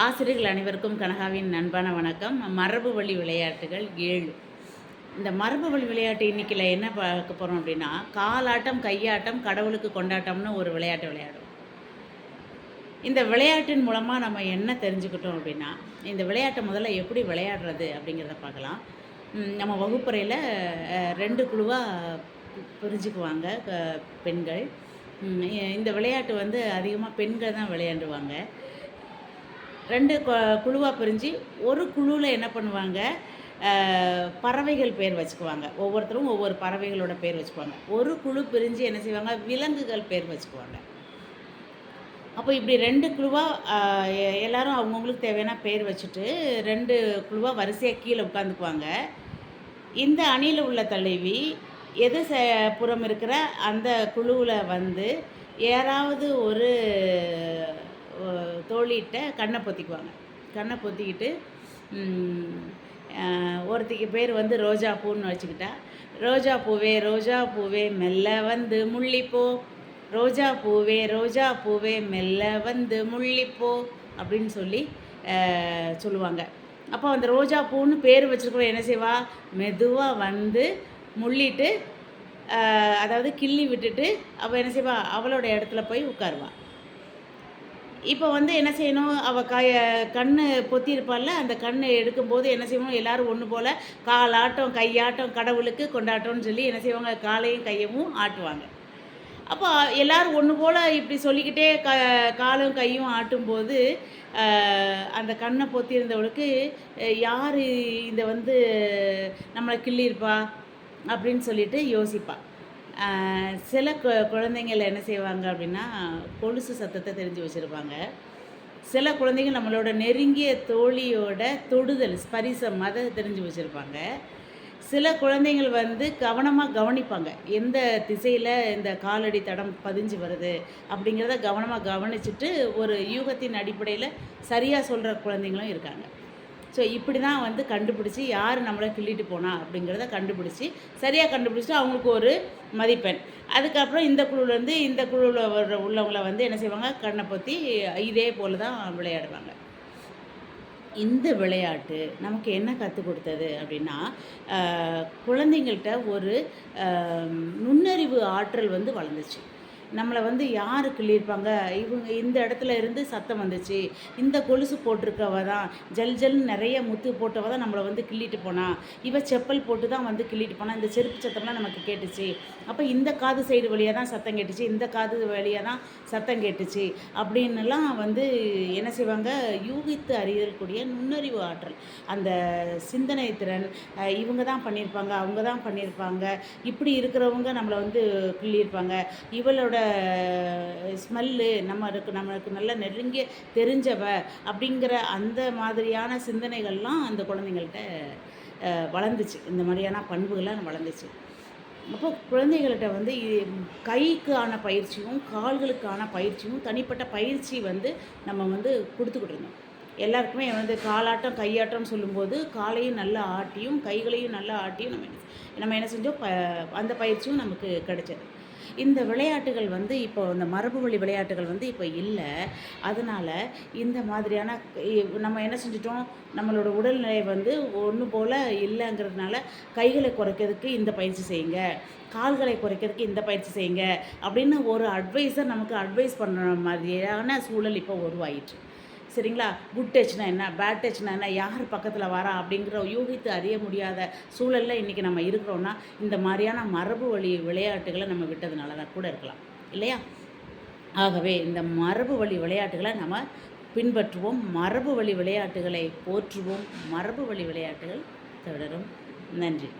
ஆசிரியர்கள் அனைவருக்கும் கனகாவின் அன்பான வணக்கம். மரபு வழி விளையாட்டுகள் 7. இந்த மரபு வழி விளையாட்டு இன்னைக்கில் என்ன பார்க்க போகிறோம் அப்படின்னா, காலாட்டம், கையாட்டம், கடவுளுக்கு கொண்டாட்டம்னு ஒரு விளையாட்டு விளையாடுவோம். இந்த விளையாட்டின் மூலமாக நம்ம என்ன தெரிஞ்சுக்கிட்டோம் அப்படின்னா, இந்த விளையாட்டை முதல்ல எப்படி விளையாடுறது அப்படிங்கிறத பார்க்கலாம். நம்ம வகுப்பறையில் 2 குழுவாக பிரிஞ்சுக்குவாங்க பெண்கள். இந்த விளையாட்டு வந்து அதிகமாக பெண்கள் தான் விளையாடுவாங்க. 2 குழுவாக பிரிஞ்சு ஒரு குழுவில் என்ன பண்ணுவாங்க, பறவைகள் பேர் வச்சுக்குவாங்க. ஒவ்வொருத்தரும் ஒவ்வொரு பறவைகளோட பேர் வச்சுக்குவாங்க. ஒரு குழு பிரிஞ்சு என்ன செய்வாங்க, விலங்குகள் பேர் வச்சுக்குவாங்க. அப்போ இப்படி 2 குழுவாக எல்லோரும் அவங்கவுங்களுக்கு தேவையான பேர் வச்சுட்டு 2 குழுவாக வரிசையாக கீழே உட்காந்துக்குவாங்க. இந்த அணியில் உள்ள தலைவி எது புறம் இருக்கிற அந்த குழுவில் வந்து யாராவது ஒரு தோழிகிட்ட கண்ணை பொத்திக்குவாங்க. கண்ணை பொத்திக்கிட்டு ஒருத்திக்கு பேர் வந்து ரோஜா பூன்னு வச்சுக்கிட்டா, ரோஜா பூவே ரோஜா பூவே மெல்ல வந்து முள்ளிப்போ, ரோஜா பூவே ரோஜா பூவே மெல்ல வந்து முள்ளிப்போ அப்படின்னு சொல்லி சொல்லுவாங்க. அப்போ அந்த ரோஜா பூன்னு பேர் வச்சுருக்கோம் என்ன செய்வா, மெதுவாக வந்து முள்ளிட்டு, அதாவது கிள்ளி விட்டுட்டு அவள் என்ன செய்வா, அவளோட இடத்துல போய் உட்காருவா. இப்போ வந்து என்ன செய்யணும், அவள் கண் பொத்தியிருப்பாள்ல, அந்த கண் எடுக்கும்போது என்ன செய்வோம், எல்லோரும் ஒன்று போல் காலாட்டம் கையாட்டம் கடவுளுக்கு கொண்டாட்டம்னு சொல்லி என்ன செய்வாங்க, காலையும் கையவும் ஆட்டுவாங்க. அப்போ எல்லோரும் ஒன்று போல் இப்படி சொல்லிக்கிட்டே காலும் கையும் ஆட்டும்போது அந்த கண்ணை பொத்தியிருந்தவளுக்கு யார் இந்த வந்து நம்மளை கிள்ளியிருப்பா அப்படின்னு சொல்லிட்டு யோசிப்பாள். சில குழந்தைங்கள் என்ன செய்வாங்க அப்படின்னா, கொலுசு சத்தத்தை தெரிஞ்சு வச்சுருப்பாங்க. சில குழந்தைகள் நம்மளோட நெருங்கிய தோழியோட தொடுதல் ஸ்பரிசம் அதை தெரிஞ்சு வச்சுருப்பாங்க. சில குழந்தைகள் வந்து கவனமாக கவனிப்பாங்க, எந்த திசையில் இந்த காலடி தடம் பதிஞ்சு வருது அப்படிங்கிறத கவனமாக கவனிச்சுட்டு ஒரு யூகத்தின் அடிப்படையில் சரியாக சொல்கிற குழந்தைங்களும் இருக்காங்க. ஸோ இப்படி தான் வந்து கண்டுபிடிச்சி யார் நம்மளை கிள்ளிட்டு போனா அப்படிங்கிறத கண்டுபிடிச்சி சரியாக கண்டுபிடிச்சிட்டு அவங்களுக்கு ஒரு மதிப்பெண். அதுக்கப்புறம் இந்த குழுவிலேருந்து இந்த குழுவில் உள்ளவங்களை வந்து என்ன செய்வாங்க, கண்ணை பொத்தி இதே போல் தான் விளையாடுவாங்க. இந்த விளையாட்டு நமக்கு என்ன கற்றுக் கொடுத்தது அப்படின்னா, குழந்தைங்கள்கிட்ட ஒரு நுண்ணறிவு ஆற்றல் வந்து வளர்ந்துச்சு. நம்மளை வந்து யார் கிள்ளியிருப்பாங்க, இவங்க இந்த இடத்துல இருந்து சத்தம் வந்துச்சு, இந்த கொலுசு போட்டிருக்கவ தான் ஜல் ஜல்னு நிறைய முத்து போட்டவ தான் நம்மளை வந்து கிள்ளிட்டு போனா, இவ செப்பல் போட்டு தான் வந்து கிள்ளிட்டு போனா, இந்த செருப்பு சத்தம்லாம் நமக்கு கேட்டுச்சு, அப்போ இந்த காது சைடு வழியாக தான் சத்தம் கேட்டுச்சு, இந்த காது வழியாக தான் சத்தம் கேட்டுச்சு அப்படின்னுலாம் வந்து என்ன செய்வாங்க, யூகித்து அறியக்கூடிய நுண்ணறிவு ஆற்றல், அந்த சிந்தனை திறன், இவங்க தான் பண்ணியிருப்பாங்க, அவங்க தான் பண்ணியிருப்பாங்க, இப்படி இருக்கிறவங்க நம்மளை வந்து கிள்ளியிருப்பாங்க, இவளோட ஸ்மெல்லு நம்மளுக்கு நல்ல நெருங்கிய தெரிஞ்சவ அப்படிங்கிற அந்த மாதிரியான சிந்தனைகள்லாம் அந்த குழந்தைங்கள்ட்ட வளர்ந்துச்சு. இந்த மாதிரியான பண்புகள்லாம் வளர்ந்துச்சு. அப்போ குழந்தைகள்கிட்ட வந்து கைக்கான பயிற்சியும் கால்களுக்கான பயிற்சியும் தனிப்பட்ட பயிற்சி வந்து நம்ம வந்து கொடுத்துக்கிட்டு இருந்தோம். எல்லாருக்குமே வந்து காலாட்டம் கையாட்டம் சொல்லும்போது காலையும் நல்லா ஆட்டியும் கைகளையும் நல்லா ஆட்டியும் நம்ம என்ன செஞ்சோம், அந்த பயிற்சியும் நமக்கு கிடைச்சது. இந்த விளையாட்டுகள் வந்து இப்போ இந்த மரபு வழி விளையாட்டுகள் வந்து இப்போ இல்லை. அதனால் இந்த மாதிரியான நம்ம என்ன செஞ்சிட்டோம், நம்மளோட உடல்நிலை வந்து ஒன்று போல் இல்லைங்கிறதுனால கைகளை குறைக்கிறதுக்கு இந்த பயிற்சி செய்யுங்க, கால்களை குறைக்கிறதுக்கு இந்த பயிற்சி செய்யுங்க அப்படின்னு ஒரு அட்வைஸர் நமக்கு அட்வைஸ் பண்ணுற மாதிரியான சூழல் இப்போ உருவாயிற்று. சரிங்களா, குட் டச்னா என்ன, பேட் டச்னா என்ன, யார் பக்கத்தில் வரா அப்படிங்கிற யூகித்து அறிய முடியாத சூழலில் இன்றைக்கி நம்ம இருக்கிறோன்னா இந்த மாதிரியான மரபு வழி விளையாட்டுகளை நம்ம விட்டதுனால தான் கூட இருக்கலாம் இல்லையா. ஆகவே இந்த மரபு வழி விளையாட்டுகளை நம்ம பின்பற்றுவோம், மரபு வழி விளையாட்டுகளை போற்றுவோம், மரபு வழி விளையாட்டுகள் தொடரும். நன்றி.